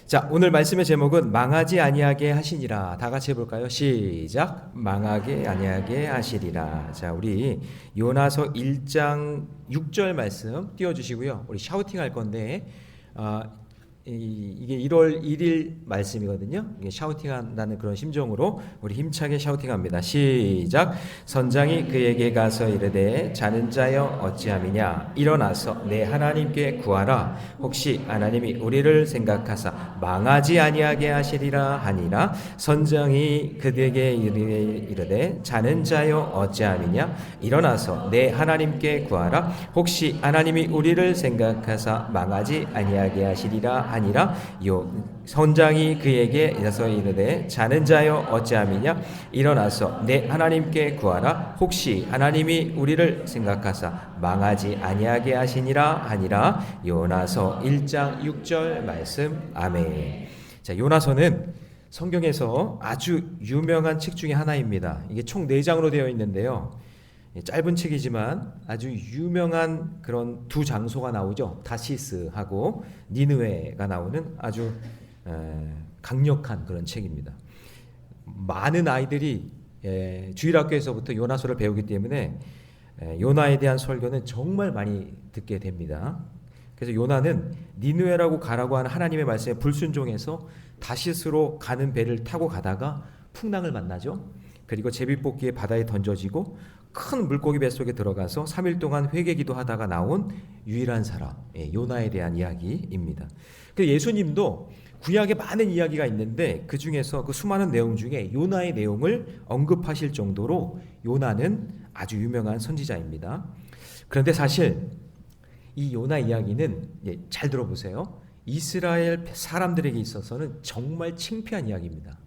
자, 오늘 말씀의 제목은 망하지 아니하게 하시니라. 다 같이 해볼까요? 시작. 망하게 아니하게 하시리라. 자, 우리 요나서 1장 6절 말씀 띄워주시고요. 우리 샤우팅 할 건데 이게 1월 1일 말씀이거든요. 이게 샤우팅한다는 그런 심정으로 우리 힘차게 샤우팅합니다. 시작. 선장이 그에게 가서 이르되 자는 자여 어찌함이냐 일어나서 내 하나님께 구하라. 혹시 하나님이 우리를 생각하사 망하지 아니하게 하시리라 하니라. 선장이 그에게 이르되 자는 자여 어찌함이냐 일어나서 내 하나님께 구하라. 혹시 하나님이 우리를 생각하사 망하지 아니하게 하시리라 아니라. 선장이 그에게 이르서 이르되 자는 자여 어찌함이냐 일어나서 내 하나님께 구하라. 혹시 하나님이 우리를 생각하사 망하지 아니하게 하시니라 하니라. 요나서 1장 6절 말씀. 아멘. 자, 요나서는 성경에서 아주 유명한 책 중에 하나입니다. 이게 총 4장으로 되어 있는데요. 짧은 책이지만 아주 유명한 그런 두 장소가 나오죠. 다시스하고 니느웨가 나오는 아주 강력한 그런 책입니다. 많은 아이들이 주일학교에서부터 요나서를 배우기 때문에 요나에 대한 설교는 정말 많이 듣게 됩니다. 그래서 요나는 니느웨라고 가라고 하는 하나님의 말씀에 불순종해서 다시스로 가는 배를 타고 가다가 풍랑을 만나죠. 그리고 제비뽑기에 바다에 던져지고 큰 물고기 뱃속에 들어가서 3일 동안 회개기도 하다가 나온 유일한 사람, 요나에 대한 이야기입니다. 그래서 예수님도 구약에 많은 이야기가 있는데 그 중에서 그 수많은 내용 중에 요나의 내용을 언급하실 정도로 요나는 아주 유명한 선지자입니다. 그런데 사실 이 요나 이야기는 잘 들어보세요. 이스라엘 사람들에게 있어서는 정말 창피한 이야기입니다.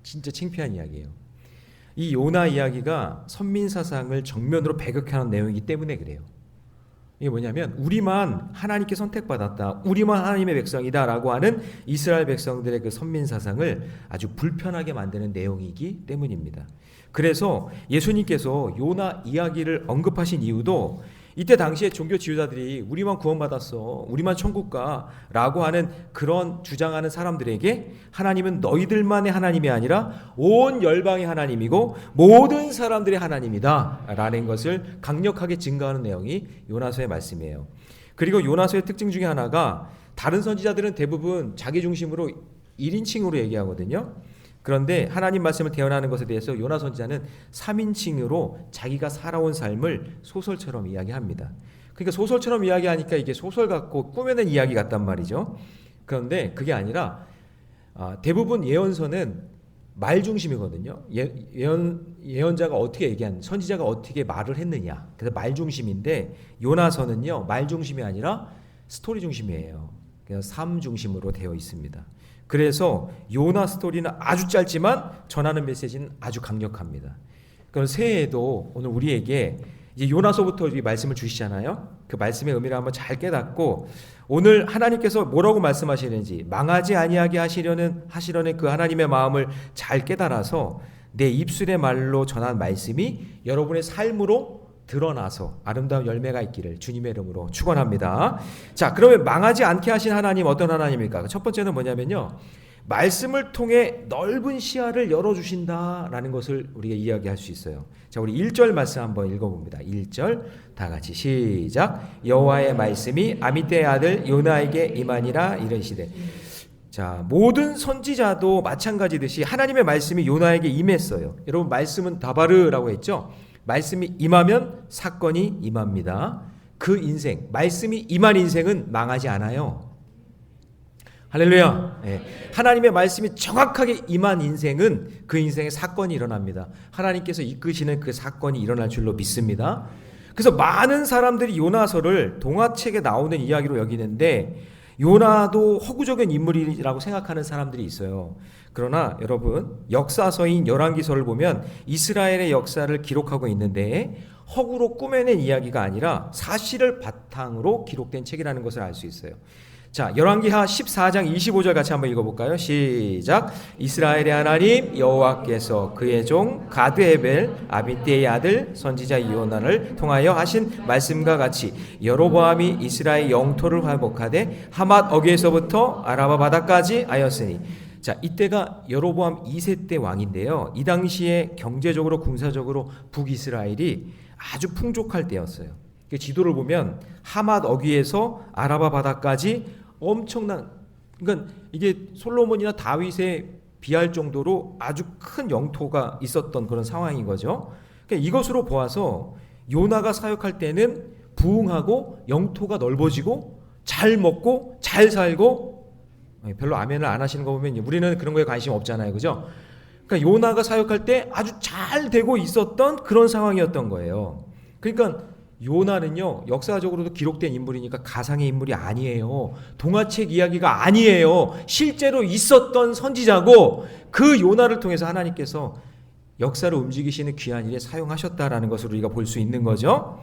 진짜 창피한 이야기예요. 이 요나 이야기가 선민사상을 정면으로 배격하는 내용이기 때문에 그래요. 이게 뭐냐면 우리만 하나님께 선택받았다, 우리만 하나님의 백성이다 라고 하는 이스라엘 백성들의 그 선민사상을 아주 불편하게 만드는 내용이기 때문입니다. 그래서 예수님께서 요나 이야기를 언급하신 이유도 이때 당시에 종교 지도자들이 우리만 구원받았어, 우리만 천국 가 라고 하는 그런 주장하는 사람들에게 하나님은 너희들만의 하나님이 아니라 온 열방의 하나님이고 모든 사람들의 하나님이다 라는 것을 강력하게 증거하는 내용이 요나서의 말씀이에요. 그리고 요나서의 특징 중에 하나가 다른 선지자들은 대부분 자기 중심으로 1인칭으로 얘기하거든요. 그런데 하나님 말씀을 대언하는 것에 대해서 요나 선지자는 3인칭으로 자기가 살아온 삶을 소설처럼 이야기합니다. 그러니까 소설처럼 이야기하니까 이게 소설 같고 꾸며낸 이야기 같단 말이죠. 그런데 그게 아니라 대부분 예언서는 말 중심이거든요. 예언자가 어떻게 얘기한, 선지자가 어떻게 말을 했느냐. 그래서 말 중심인데 요나서는요 말 중심이 아니라 스토리 중심이에요. 그래서 삶 중심으로 되어 있습니다. 그래서 요나 스토리는 아주 짧지만 전하는 메시지는 아주 강력합니다. 그럼 새해에도 오늘 우리에게 이제 요나서부터 이 말씀을 주시잖아요. 그 말씀의 의미를 한번 잘 깨닫고 오늘 하나님께서 뭐라고 말씀하시는지 망하지 아니하게 하시려는 그 하나님의 마음을 잘 깨달아서 내 입술의 말로 전한 말씀이 여러분의 삶으로 드러나서 아름다운 열매가 있기를 주님의 이름으로 축원합니다. 자, 그러면 망하지 않게 하신 하나님 어떤 하나님입니까? 첫 번째는 뭐냐면요, 말씀을 통해 넓은 시야를 열어주신다라는 것을 우리가 이야기할 수 있어요. 자, 우리 1절 말씀 한번 읽어봅니다. 1절 다 같이 시작. 여호와의 말씀이 아미떼의 아들 요나에게 임하니라 이르시되. 자, 모든 선지자도 마찬가지듯이 하나님의 말씀이 요나에게 임했어요. 여러분, 말씀은 다바르라고 했죠. 말씀이 임하면 사건이 임합니다. 그 인생, 말씀이 임한 인생은 망하지 않아요. 할렐루야. 하나님의 말씀이 정확하게 임한 인생은 그 인생에 사건이 일어납니다. 하나님께서 이끄시는 그 사건이 일어날 줄로 믿습니다. 그래서 많은 사람들이 요나서를 동화책에 나오는 이야기로 여기는데 요나도 허구적인 인물이라고 생각하는 사람들이 있어요. 그러나 여러분, 역사서인 열왕기서를 보면 이스라엘의 역사를 기록하고 있는데 허구로 꾸며낸 이야기가 아니라 사실을 바탕으로 기록된 책이라는 것을 알 수 있어요. 자, 열왕기하 14장 25절 같이 한번 읽어볼까요? 시작. 이스라엘의 하나님 여호와께서 그의 종 가드헤벨 아비떼의 아들 선지자 요나를 통하여 하신 말씀과 같이 여로보암이 이스라엘 영토를 회복하되 하맛 어귀에서부터 아라바 바다까지 하였으니. 자, 이때가 여로보암 2세 때 왕인데요. 이 당시에 경제적으로 군사적으로 북이스라엘이 아주 풍족할 때였어요. 지도를 보면 하맛 어귀에서 아라바 바다까지 엄청난, 그러니까 이게 솔로몬이나 다윗에 비할 정도로 아주 큰 영토가 있었던 그런 상황인 거죠. 그러니까 이것으로 보아서 요나가 사역할 때는 부흥하고 영토가 넓어지고 잘 먹고 잘 살고, 별로 아멘을 안 하시는 거 보면 우리는 그런 거에 관심 없잖아요, 그죠? 그러니까 요나가 사역할 때 아주 잘 되고 있었던 그런 상황이었던 거예요. 그러니까 요나는요, 역사적으로도 기록된 인물이니까 가상의 인물이 아니에요. 동화책 이야기가 아니에요. 실제로 있었던 선지자고, 그 요나를 통해서 하나님께서 역사를 움직이시는 귀한 일에 사용하셨다라는 것을 우리가 볼 수 있는 거죠.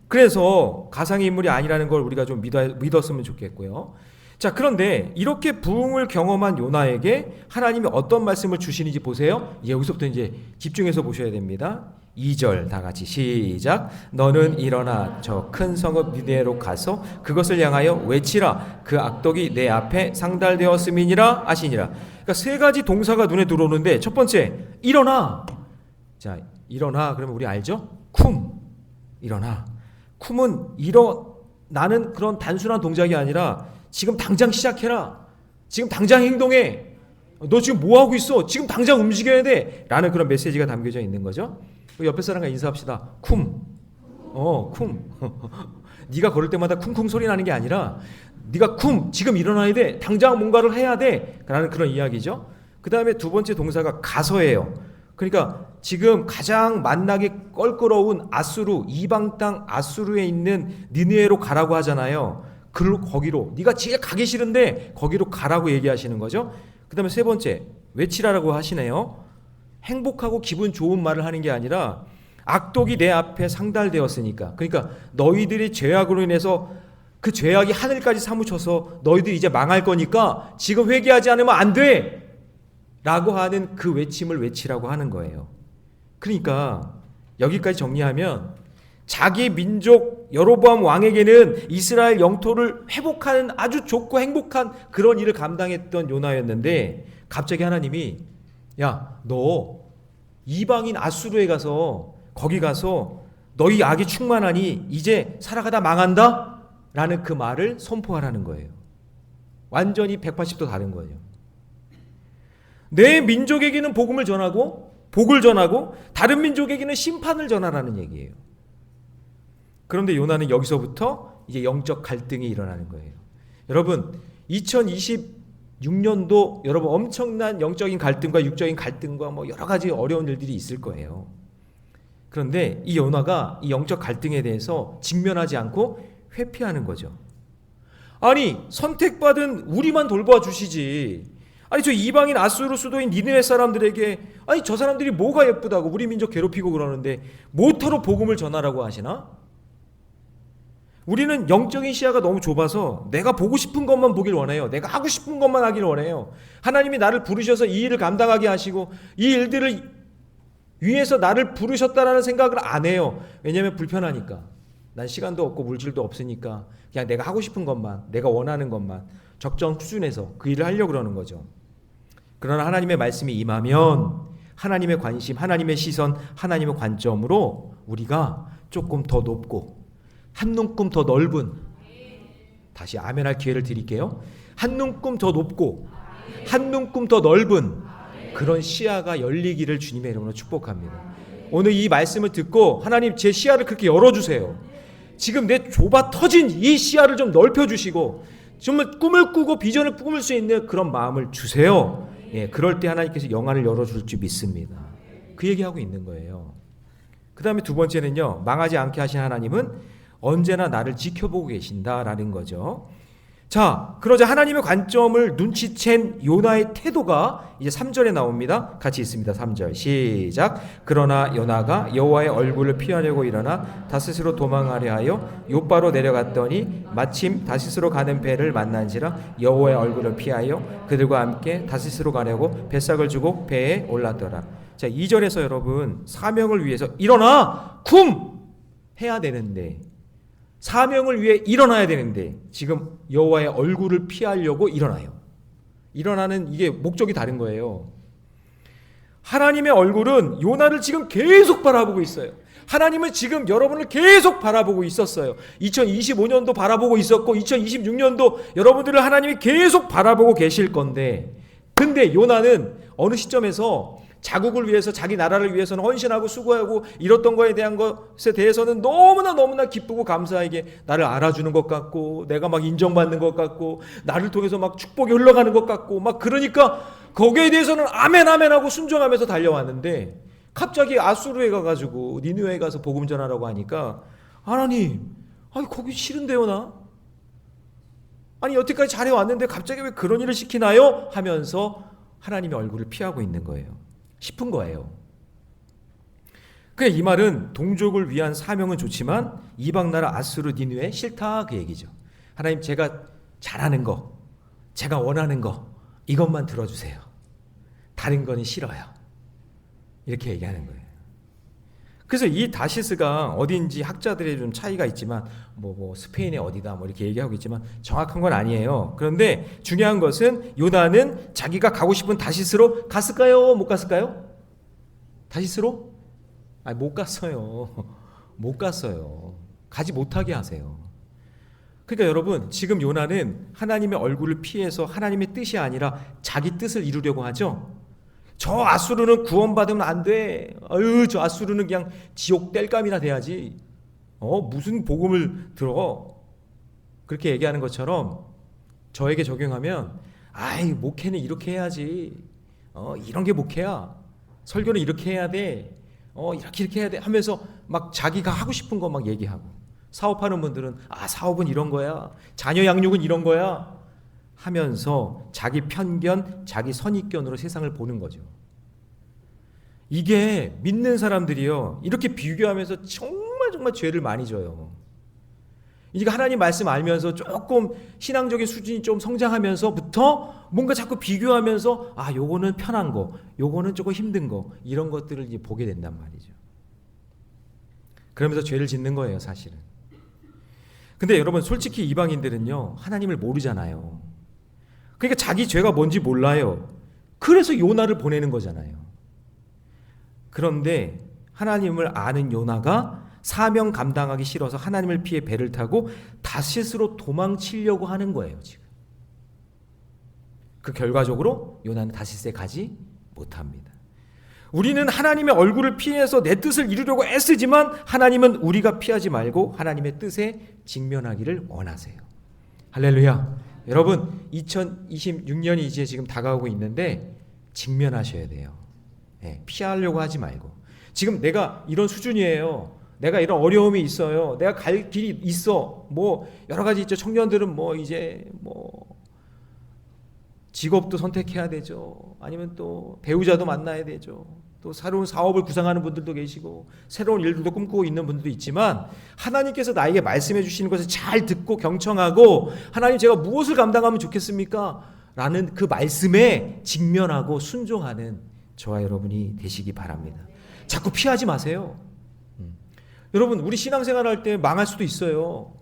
그래서 가상의 인물이 아니라는 걸 우리가 좀 믿었으면 좋겠고요. 자, 그런데 이렇게 부흥을 경험한 요나에게 하나님이 어떤 말씀을 주시는지 보세요. 여기서부터 이제 집중해서 보셔야 됩니다. 2절 다 같이 시작. 너는 일어나 저 큰 성읍 니느웨로 가서 그것을 향하여 외치라. 그 악독이 내 앞에 상달되었음이니라 하시니라. 그러니까 세 가지 동사가 눈에 들어오는데, 첫 번째 일어나. 자, 일어나 그러면 우리 알죠? 쿰. 일어나. 쿰은 일어나는 그런 단순한 동작이 아니라 지금 당장 시작해라. 지금 당장 행동해. 너 지금 뭐 하고 있어? 지금 당장 움직여야 돼. 라는 그런 메시지가 담겨져 있는 거죠. 옆에 사람과 인사합시다. 쿰. 쿰. 네가 걸을 때마다 쿵쿵 소리 나는 게 아니라 네가 쿰. 지금 일어나야 돼. 당장 뭔가를 해야 돼. 라는 그런 이야기죠. 그 다음에 두 번째 동사가 가서예요. 그러니까 지금 가장 만나기 껄끄러운 아수르, 이방 땅 아수르에 있는 니느웨로 가라고 하잖아요. 거기로, 네가 제일 가기 싫은데 거기로 가라고 얘기하시는 거죠. 그 다음에 세 번째, 외치라라고 하시네요. 행복하고 기분 좋은 말을 하는 게 아니라 악독이 내 앞에 상달되었으니까, 그러니까 너희들이 죄악으로 인해서 그 죄악이 하늘까지 사무쳐서 너희들이 이제 망할 거니까 지금 회개하지 않으면 안 돼! 라고 하는 그 외침을 외치라고 하는 거예요. 그러니까 여기까지 정리하면 자기 민족 여로보암 왕에게는 이스라엘 영토를 회복하는 아주 좋고 행복한 그런 일을 감당했던 요나였는데, 갑자기 하나님이 야, 너 이방인 아수르에 가서 거기 가서 너희 악이 충만하니 이제 살아가다 망한다? 라는 그 말을 선포하라는 거예요. 완전히 180도 다른 거예요. 내 민족에게는 복음을 전하고 복을 전하고 다른 민족에게는 심판을 전하라는 얘기예요. 그런데 요나는 여기서부터 이제 영적 갈등이 일어나는 거예요. 여러분, 2026년도 여러분 엄청난 영적인 갈등과 육적인 갈등과 뭐 여러 가지 어려운 일들이 있을 거예요. 그런데 이 요나가 이 영적 갈등에 대해서 직면하지 않고 회피하는 거죠. 아니, 선택받은 우리만 돌봐 주시지. 아니, 저 이방인 아수르 수도인 니느웨 사람들에게 아니 저 사람들이 뭐가 예쁘다고 우리 민족 괴롭히고 그러는데 모터로 복음을 전하라고 하시나? 우리는 영적인 시야가 너무 좁아서 내가 보고 싶은 것만 보길 원해요. 내가 하고 싶은 것만 하길 원해요. 하나님이 나를 부르셔서 이 일을 감당하게 하시고 이 일들을 위해서 나를 부르셨다라는 생각을 안 해요. 왜냐하면 불편하니까. 난 시간도 없고 물질도 없으니까 그냥 내가 하고 싶은 것만, 내가 원하는 것만 적정 수준에서 그 일을 하려고 그러는 거죠. 그러나 하나님의 말씀이 임하면 하나님의 관심, 하나님의 시선, 하나님의 관점으로 우리가 조금 더 높고 한 눈금 더 넓은, 다시 아멘할 기회를 드릴게요. 한 눈금 더 높고 한 눈금 더 넓은 그런 시야가 열리기를 주님의 이름으로 축복합니다. 오늘 이 말씀을 듣고 하나님 제 시야를 그렇게 열어주세요. 지금 내 좁아 터진 이 시야를 좀 넓혀주시고 정말 꿈을 꾸고 비전을 꾸밀 수 있는 그런 마음을 주세요. 예, 그럴 때 하나님께서 영안을 열어줄 줄 믿습니다. 그 얘기하고 있는 거예요. 그 다음에 두 번째는요, 망하지 않게 하신 하나님은 언제나 나를 지켜보고 계신다라는 거죠. 자, 그러자 하나님의 관점을 눈치챈 요나의 태도가 이제 3절에 나옵니다. 같이 있습니다. 3절 시작. 그러나 요나가 여호와의 얼굴을 피하려고 일어나 다시스로 도망하려 하여 욥바로 내려갔더니 마침 다시스로 가는 배를 만난지라 여호와의 얼굴을 피하여 그들과 함께 다시스로 가려고 뱃삭을 주고 배에 올랐더라. 자, 2절에서 여러분 사명을 위해서 일어나 쿰 해야 되는데, 사명을 위해 일어나야 되는데 지금 여호와의 얼굴을 피하려고 일어나요. 일어나는 이게 목적이 다른 거예요. 하나님의 얼굴은 요나를 지금 계속 바라보고 있어요. 하나님은 지금 여러분을 계속 바라보고 있었어요. 2025년도 바라보고 있었고 2026년도 여러분들을 하나님이 계속 바라보고 계실 건데, 근데 요나는 어느 시점에서 자국을 위해서, 자기 나라를 위해서는 헌신하고 수고하고 이랬던 거에 대한 것에 대해서는 너무나 기쁘고 감사하게 나를 알아주는 것 같고 내가 막 인정받는 것 같고 나를 통해서 막 축복이 흘러가는 것 같고 막, 그러니까 거기에 대해서는 아멘 하고 순종하면서 달려왔는데, 갑자기 아수르에 가가지고 니느웨에 가서 복음 전하라고 하니까 하나님, 아니 거기 싫은데요 나? 아니 여태까지 잘해왔는데 갑자기 왜 그런 일을 시키나요? 하면서 하나님의 얼굴을 피하고 있는 거예요. 싶은 거예요. 그러니까 이 말은 동족을 위한 사명은 좋지만 이방 나라 아수르 니느웨 싫다, 그 얘기죠. 하나님, 제가 잘하는 거, 제가 원하는 거 이것만 들어주세요. 다른 거는 싫어요. 이렇게 얘기하는 거예요. 그래서 이 다시스가 어딘지 학자들의 좀 차이가 있지만 뭐 스페인의 어디다 뭐 이렇게 얘기하고 있지만 정확한 건 아니에요. 그런데 중요한 것은 요나는 자기가 가고 싶은 다시스로 갔을까요? 못 갔을까요? 다시스로? 아니 못 갔어요. 못 갔어요. 가지 못하게 하세요. 그러니까 여러분, 지금 요나는 하나님의 얼굴을 피해서 하나님의 뜻이 아니라 자기 뜻을 이루려고 하죠. 저 아수르는 구원받으면 안 돼. 아유, 저 아수르는 그냥 지옥 땔감이나 돼야지. 무슨 복음을 들어. 그렇게 얘기하는 것처럼 저에게 적용하면, 아이, 목회는 이렇게 해야지. 이런 게 목회야. 설교는 이렇게 해야 돼. 이렇게 해야 돼. 하면서 막 자기가 하고 싶은 거 막 얘기하고. 사업하는 분들은, 사업은 이런 거야. 자녀 양육은 이런 거야. 하면서 자기 편견, 자기 선입견으로 세상을 보는 거죠. 이게 믿는 사람들이요, 이렇게 비교하면서 정말 죄를 많이 져요. 이게 하나님 말씀 알면서 조금 신앙적인 수준이 좀 성장하면서부터 뭔가 자꾸 비교하면서 요거는 편한 거, 요거는 조금 힘든 거, 이런 것들을 이제 보게 된단 말이죠. 그러면서 죄를 짓는 거예요, 사실은. 근데 여러분, 솔직히 이방인들은요, 하나님을 모르잖아요. 그러니까 자기 죄가 뭔지 몰라요. 그래서 요나를 보내는 거잖아요. 그런데 하나님을 아는 요나가 사명 감당하기 싫어서 하나님을 피해 배를 타고 다시스로 도망치려고 하는 거예요, 지금. 그 결과적으로 요나는 다시스에 가지 못합니다. 우리는 하나님의 얼굴을 피해서 내 뜻을 이루려고 애쓰지만 하나님은 우리가 피하지 말고 하나님의 뜻에 직면하기를 원하세요. 할렐루야. 여러분, 2026년이 이제 지금 다가오고 있는데 직면하셔야 돼요. 피하려고 하지 말고. 지금 내가 이런 수준이에요. 내가 이런 어려움이 있어요. 내가 갈 길이 있어. 뭐 여러 가지 있죠. 청년들은 이제 직업도 선택해야 되죠. 아니면 또 배우자도 만나야 되죠. 또 새로운 사업을 구상하는 분들도 계시고 새로운 일들도 꿈꾸고 있는 분들도 있지만, 하나님께서 나에게 말씀해 주시는 것을 잘 듣고 경청하고, 하나님, 제가 무엇을 감당하면 좋겠습니까? 라는 그 말씀에 직면하고 순종하는 저와 여러분이 되시기 바랍니다. 자꾸 피하지 마세요. 여러분, 우리 신앙생활 할 때 망할 수도 있어요.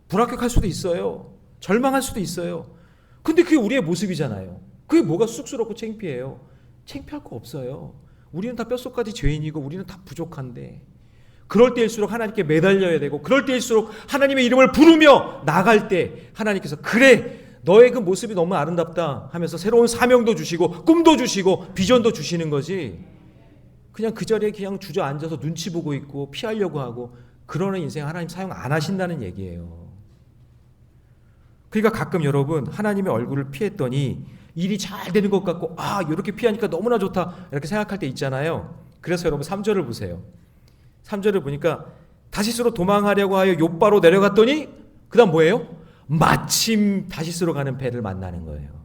불합격할 수도 있어요. 절망할 수도 있어요. 근데 그게 우리의 모습이잖아요. 그게 뭐가 쑥스럽고 창피해요? 창피할 거 없어요. 우리는 다 뼛속까지 죄인이고 우리는 다 부족한데, 그럴 때일수록 하나님께 매달려야 되고, 그럴 때일수록 하나님의 이름을 부르며 나갈 때 하나님께서, 그래, 너의 그 모습이 너무 아름답다 하면서 새로운 사명도 주시고 꿈도 주시고 비전도 주시는 거지, 그냥 그 자리에 그냥 주저앉아서 눈치 보고 있고 피하려고 하고 그러는 인생 하나님 사용 안 하신다는 얘기예요. 그러니까 가끔 여러분, 하나님의 얼굴을 피했더니 일이 잘 되는 것 같고, 이렇게 피하니까 너무나 좋다 이렇게 생각할 때 있잖아요. 그래서 여러분 3절을 보세요. 3절을 보니까 다시스로 도망하려고 하여 욥바로 내려갔더니 그 다음 뭐예요? 마침 다시스로 가는 배를 만나는 거예요.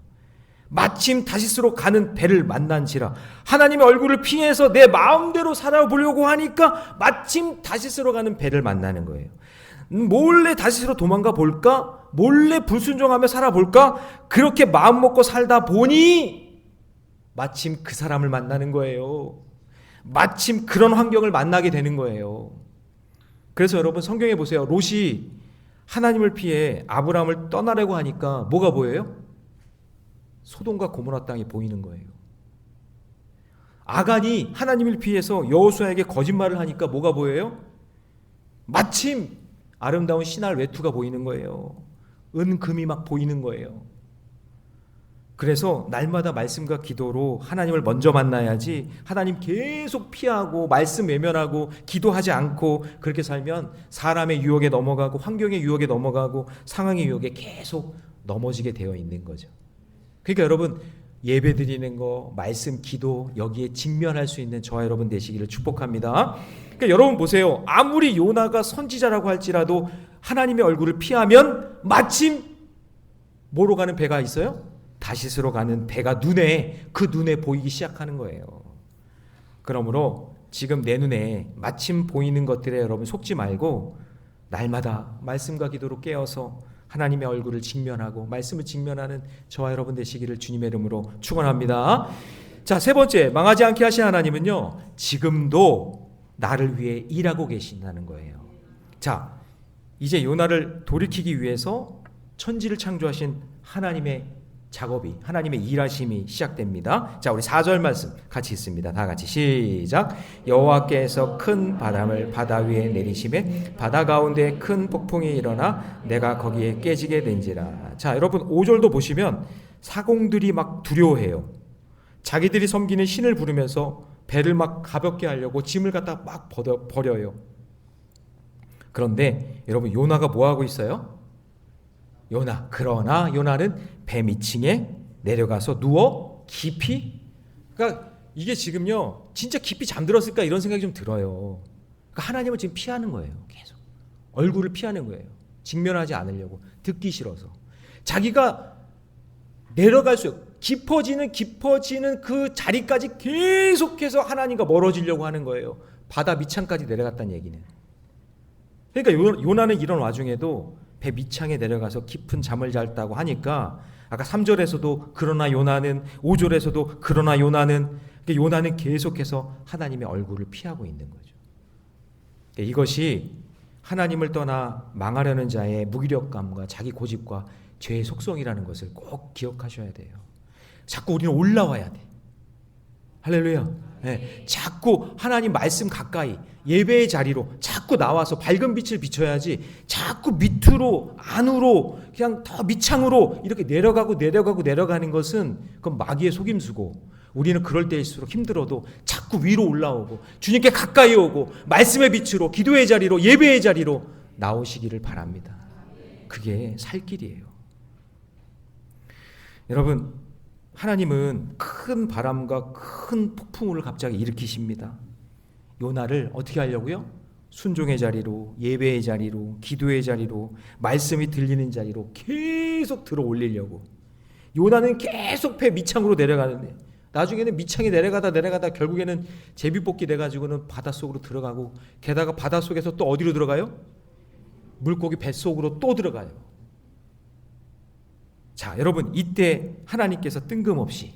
마침 다시스로 가는 배를 만난지라. 하나님의 얼굴을 피해서 내 마음대로 살아보려고 하니까 마침 다시스로 가는 배를 만나는 거예요. 몰래 다시스로 도망가 볼까? 몰래 불순종하며 살아볼까? 그렇게 마음 먹고 살다 보니 마침 그 사람을 만나는 거예요. 마침 그런 환경을 만나게 되는 거예요. 그래서 여러분 성경에 보세요. 롯이 하나님을 피해 아브라함을 떠나려고 하니까 뭐가 보여요? 소돔과 고모라 땅이 보이는 거예요. 아간이 하나님을 피해서 여호수아에게 거짓말을 하니까 뭐가 보여요? 마침 아름다운 신할 외투가 보이는 거예요. 은금이 막 보이는 거예요. 그래서 날마다 말씀과 기도로 하나님을 먼저 만나야지, 하나님 계속 피하고 말씀 외면하고 기도하지 않고 그렇게 살면 사람의 유혹에 넘어가고 환경의 유혹에 넘어가고 상황의 유혹에 계속 넘어지게 되어 있는 거죠. 그러니까 여러분 예배 드리는 거, 말씀, 기도 여기에 직면할 수 있는 저와 여러분 되시기를 축복합니다. 그러니까 여러분 보세요. 아무리 요나가 선지자라고 할지라도 하나님의 얼굴을 피하면 마침 뭐로 가는 배가 있어요? 다시스로 가는 배가 그 눈에 보이기 시작하는 거예요. 그러므로 지금 내 눈에 마침 보이는 것들에 여러분 속지 말고 날마다 말씀과 기도로 깨어서 하나님의 얼굴을 직면하고 말씀을 직면하는 저와 여러분 되시기를 주님의 이름으로 축원합니다. 자, 세 번째, 망하지 않게 하신 하나님은요, 지금도 나를 위해 일하고 계신다는 거예요. 자, 이제 요나를 돌이키기 위해서 천지를 창조하신 하나님의 작업이, 하나님의 일하심이 시작됩니다. 자, 우리 4절 말씀 같이 읽습니다. 다 같이 시작. 여호와께서 큰 바람을 바다 위에 내리심에 바다 가운데 큰 폭풍이 일어나 내가 거기에 깨지게 된지라. 자, 여러분 5절도 보시면 사공들이 막 두려워해요. 자기들이 섬기는 신을 부르면서 배를 막 가볍게 하려고 짐을 갖다 막 버려요. 그런데 여러분 요나가 뭐 하고 있어요? 그러나 요나는 배 밑층에 내려가서 누워 깊이, 그러니까 이게 지금요 진짜 깊이 잠들었을까 이런 생각이 좀 들어요. 그러니까 하나님을 지금 피하는 거예요. 계속 얼굴을 피하는 거예요. 직면하지 않으려고, 듣기 싫어서. 자기가 내려갈수록 깊어지는 그 자리까지 계속해서 하나님과 멀어지려고 하는 거예요. 바다 밑창까지 내려갔다는 얘기는. 그러니까 요나는 이런 와중에도 배 밑창에 내려가서 깊은 잠을 잤다고 하니까 아까 3절에서도 그러나 요나는, 5절에서도 그러나 요나는, 요나는 계속해서 하나님의 얼굴을 피하고 있는 거죠. 이것이 하나님을 떠나 망하려는 자의 무기력감과 자기 고집과 죄의 속성이라는 것을 꼭 기억하셔야 돼요. 자꾸 우리는 올라와야 돼. 할렐루야. 네. 자꾸 하나님 말씀 가까이 예배의 자리로 자꾸 나와서 밝은 빛을 비춰야지, 자꾸 밑으로 안으로 그냥 더 밑창으로 이렇게 내려가는 것은 그건 마귀의 속임수고, 우리는 그럴 때일수록 힘들어도 자꾸 위로 올라오고 주님께 가까이 오고 말씀의 빛으로 기도의 자리로 예배의 자리로 나오시기를 바랍니다. 그게 살 길이에요. 여러분, 하나님은 큰 바람과 큰 폭풍우를 갑자기 일으키십니다. 요나를 어떻게 하려고요? 순종의 자리로, 예배의 자리로, 기도의 자리로, 말씀이 들리는 자리로 계속 들어 올리려고. 요나는 계속 배 밑창으로 내려가는데 나중에는 밑창에 내려가다 결국에는 제비뽑기 돼가지고는 바닷속으로 들어가고, 게다가 바닷속에서 또 어디로 들어가요? 물고기 뱃속으로 또 들어가요. 자, 여러분, 이때 하나님께서 뜬금없이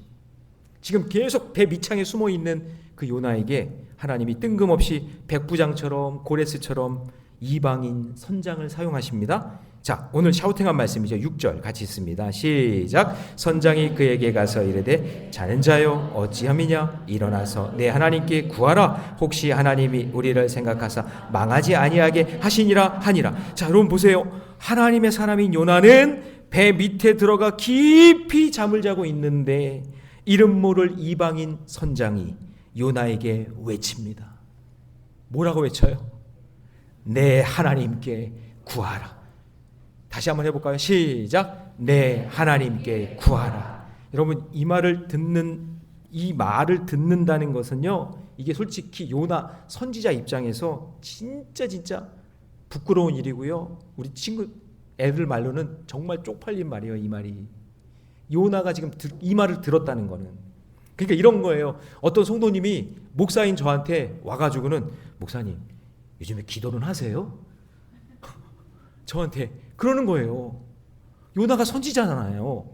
지금 계속 배 밑창에 숨어있는 그 요나에게 하나님이 뜬금없이 백부장처럼 고레스처럼 이방인 선장을 사용하십니다. 자, 오늘 샤우팅한 말씀이죠. 6절 같이 읽습니다. 시작. 선장이 그에게 가서 이르되 자는 자여 어찌함이냐, 일어나서 내 하나님께 구하라. 혹시 하나님이 우리를 생각하사 망하지 아니하게 하시니라 하니라. 자, 여러분 보세요. 하나님의 사람인 요나는 배 밑에 들어가 깊이 잠을 자고 있는데 이름 모를 이방인 선장이 요나에게 외칩니다. 뭐라고 외쳐요? 내 하나님께 구하라. 다시 한번 해볼까요? 시작. 내 하나님께 구하라. 여러분, 이 말을 듣는다는 것은요, 이게 솔직히 요나 선지자 입장에서 진짜 부끄러운 일이고요. 우리 친구 애들 말로는 정말 쪽팔린 말이에요. 이 말이. 요나가 지금 이 말을 들었다는 거는. 그러니까 이런 거예요. 어떤 성도님이 목사인 저한테 와가지고는 목사님 요즘에 기도는 하세요? 저한테 그러는 거예요. 요나가 선지자잖아요.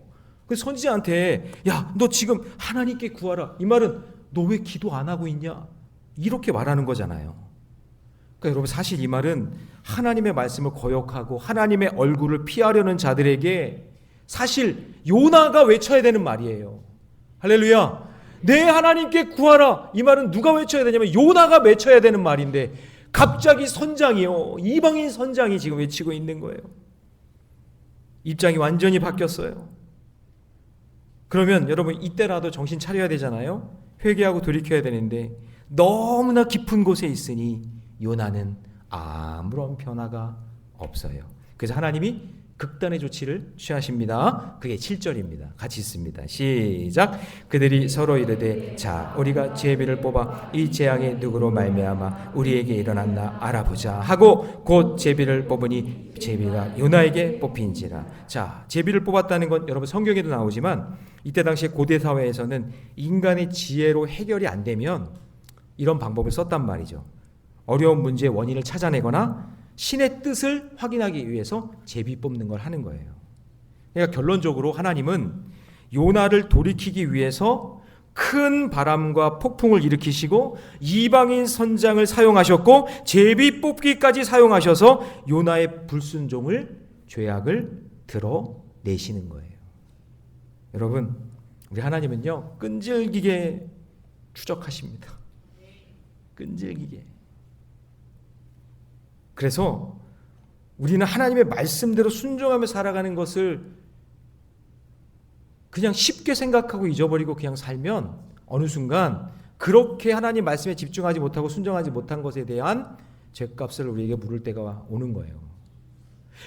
그 선지자한테 야, 너 지금 하나님께 구하라. 이 말은 너 왜 기도 안 하고 있냐? 이렇게 말하는 거잖아요. 그러니까 여러분 사실 이 말은 하나님의 말씀을 거역하고 하나님의 얼굴을 피하려는 자들에게 사실 요나가 외쳐야 되는 말이에요. 할렐루야. 내 하나님께 구하라. 이 말은 누가 외쳐야 되냐면 요나가 외쳐야 되는 말인데 갑자기 선장이요, 이방인 선장이 지금 외치고 있는 거예요. 입장이 완전히 바뀌었어요. 그러면 여러분 이때라도 정신 차려야 되잖아요. 회개하고 돌이켜야 되는데 너무나 깊은 곳에 있으니 요나는 아무런 변화가 없어요. 그래서 하나님이 극단의 조치를 취하십니다. 그게 7절입니다. 같이 읽습니다. 시작. 그들이 서로 이르되 자 우리가 제비를 뽑아 이 재앙이 누구로 말미암아 우리에게 일어났나 알아보자 하고 곧 제비를 뽑으니 제비가 요나에게 뽑힌지라. 자, 제비를 뽑았다는 건 여러분 성경에도 나오지만 이때 당시 고대 사회에서는 인간의 지혜로 해결이 안 되면 이런 방법을 썼단 말이죠. 어려운 문제의 원인을 찾아내거나 신의 뜻을 확인하기 위해서 제비 뽑는 걸 하는 거예요. 그러니까 결론적으로 하나님은 요나를 돌이키기 위해서 큰 바람과 폭풍을 일으키시고 이방인 선장을 사용하셨고 제비 뽑기까지 사용하셔서 요나의 불순종을, 죄악을 드러내시는 거예요. 여러분, 우리 하나님은요 끈질기게 추적하십니다. 끈질기게. 그래서 우리는 하나님의 말씀대로 순종하며 살아가는 것을 그냥 쉽게 생각하고 잊어버리고 그냥 살면 어느 순간 그렇게 하나님 말씀에 집중하지 못하고 순종하지 못한 것에 대한 죗값을 우리에게 물을 때가 오는 거예요.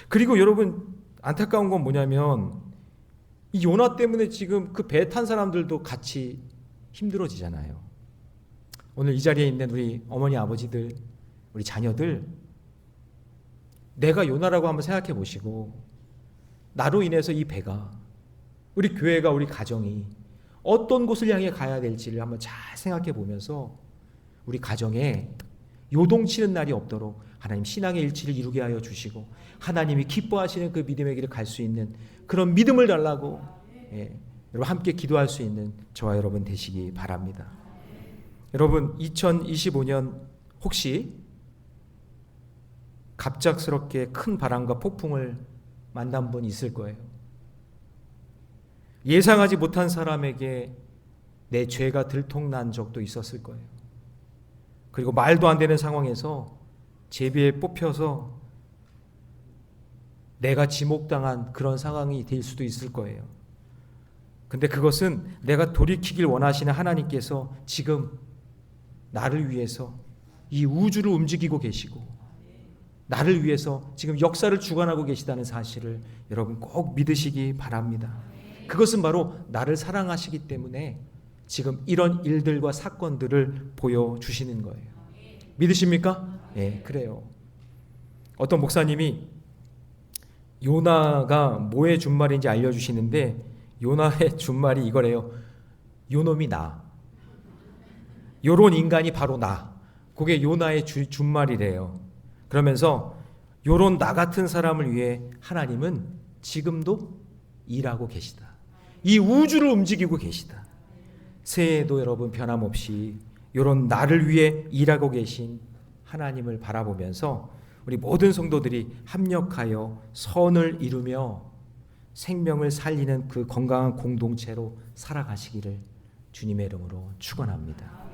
그리고 여러분 안타까운 건 뭐냐면 이 요나 때문에 지금 그 배 탄 사람들도 같이 힘들어지잖아요. 오늘 이 자리에 있는 우리 어머니 아버지들, 우리 자녀들, 내가 요나라고 한번 생각해 보시고 나로 인해서 이 배가, 우리 교회가, 우리 가정이 어떤 곳을 향해 가야 될지를 한번 잘 생각해 보면서 우리 가정에 요동치는 날이 없도록 하나님 신앙의 일치를 이루게 하여 주시고 하나님이 기뻐하시는 그 믿음의 길을 갈 수 있는 그런 믿음을 달라고 여러분 함께 기도할 수 있는 저와 여러분 되시기 바랍니다. 여러분 2025년 혹시 갑작스럽게 큰 바람과 폭풍을 만난 분 있을 거예요. 예상하지 못한 사람에게 내 죄가 들통난 적도 있었을 거예요. 그리고 말도 안 되는 상황에서 제비에 뽑혀서 내가 지목당한 그런 상황이 될 수도 있을 거예요. 근데 그것은 내가 돌이키길 원하시는 하나님께서 지금 나를 위해서 이 우주를 움직이고 계시고 나를 위해서 지금 역사를 주관하고 계시다는 사실을 여러분 꼭 믿으시기 바랍니다. 그것은 바로 나를 사랑하시기 때문에 지금 이런 일들과 사건들을 보여주시는 거예요. 믿으십니까? 예, 그래요. 어떤 목사님이 요나가 뭐의 준말인지 알려주시는데 요나의 준말이 이거래요. 요놈이 나. 요런 인간이 바로 나. 그게 요나의 준말이래요. 그러면서 요런 나 같은 사람을 위해 하나님은 지금도 일하고 계시다. 이 우주를 움직이고 계시다. 새해에도 여러분 변함없이 요런 나를 위해 일하고 계신 하나님을 바라보면서 우리 모든 성도들이 합력하여 선을 이루며 생명을 살리는 그 건강한 공동체로 살아가시기를 주님의 이름으로 축원합니다.